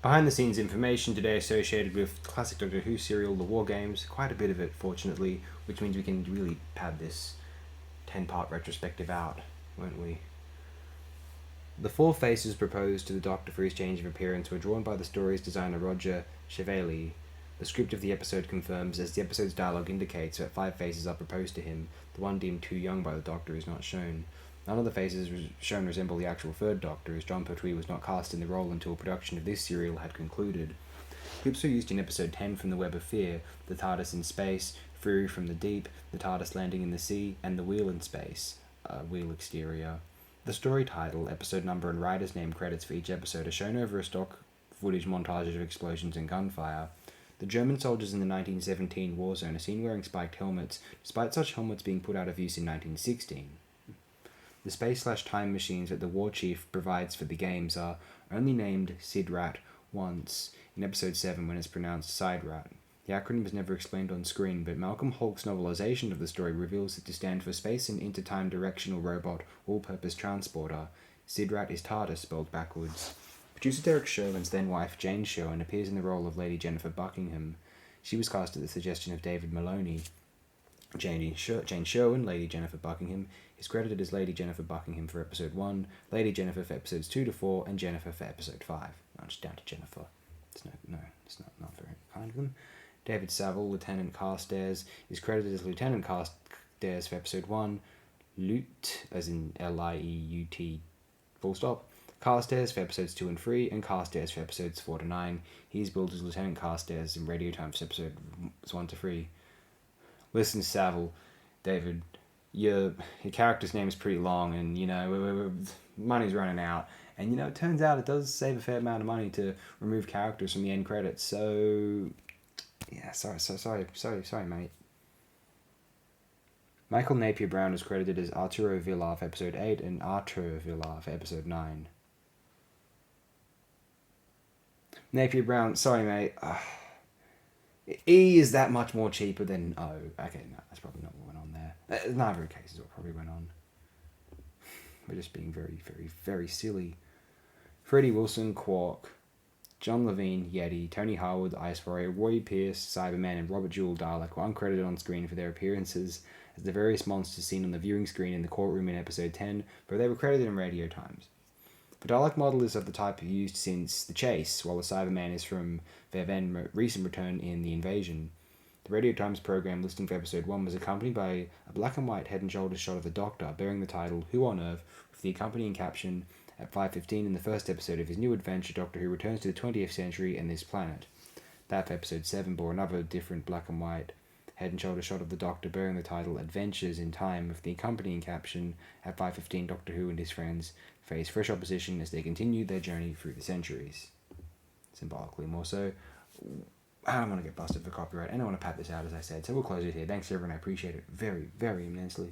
Behind the scenes information today associated with classic Doctor Who serial The War Games, quite a bit of it fortunately, which means we can really pad this 10-part retrospective out, won't we? The four faces proposed to the Doctor for his change of appearance were drawn by the story's designer Roger Chevalier. The script of the episode confirms, as the episode's dialogue indicates, that 5 faces are proposed to him. The one deemed too young by the Doctor is not shown. None of the faces shown resemble the actual third Doctor, as John Pertwee was not cast in the role until production of this serial had concluded. Clips were used in episode 10 from The Web of Fear, The TARDIS in Space, Fury from the Deep, The TARDIS Landing in the Sea, and The Wheel in Space, Wheel Exterior. The story title, episode number, and writer's name credits for each episode are shown over a stock footage montage of explosions and gunfire. The German soldiers in the 1917 war zone are seen wearing spiked helmets, despite such helmets being put out of use in 1916. The space/time machines that the War Chief provides for the games are only named Sidrat once, in episode 7 when it's pronounced Sidrat. The acronym is never explained on screen, but Malcolm Hulke's novelization of the story reveals it to stand for Space and Intertime Directional Robot All-Purpose Transporter. Sidrat is TARDIS spelled backwards. Producer Derek Sherwin's then-wife Jane Sherwin appears in the role of Lady Jennifer Buckingham. She was cast at the suggestion of David Maloney. Jane Sherwin, Lady Jennifer Buckingham, is credited as Lady Jennifer Buckingham for episode 1, Lady Jennifer for episodes 2 to 4, and Jennifer for episode 5. No, it's down to Jennifer. It's not very kind of them. David Saville, Lieutenant Carstairs, is credited as Lieutenant Carstairs for episode 1, Lute, as in L-I-E-U-T, full stop, Carstairs for episodes 2 and 3, and Carstairs for episodes 4 to 9. He is billed as Lieutenant Carstairs in Radio Time for episodes 1 to 3. Listen, Saville, David, your character's name is pretty long, and, money's running out. And, it turns out it does save a fair amount of money to remove characters from the end credits, so... yeah, sorry, mate. Michael Napier Brown is credited as Arturo Villar for episode 8 and Arturo Villar for episode 9. Napier Brown, sorry, mate. E is that much more cheaper than O. Okay, no, that's probably not what went on there. Neither case is what probably went on. We're just being very, very, very silly. Freddie Wilson, Quark. John Levine, Yeti, Tony Harwood, Ice Warrior, Roy Pierce, Cyberman, and Robert Jewell, Dalek were uncredited on screen for their appearances as the various monsters seen on the viewing screen in the courtroom in episode 10, but they were credited in Radio Times. The Dalek model is of the type used since The Chase, while the Cyberman is from their then recent return in The Invasion. The Radio Times program listing for episode 1 was accompanied by a black and white head and shoulders shot of the Doctor, bearing the title Who on Earth, with the accompanying caption, at 5:15 in the first episode of his new adventure, Doctor Who returns to the 20th century and this planet. That for episode 7 bore another different black and white head and shoulder shot of the Doctor bearing the title Adventures in Time, with the accompanying caption, at 5:15 Doctor Who and his friends face fresh opposition as they continue their journey through the centuries. Symbolically more so. I don't want to get busted for copyright, and I want to pat this out as I said, so we'll close it here. Thanks everyone, I appreciate it very, very immensely.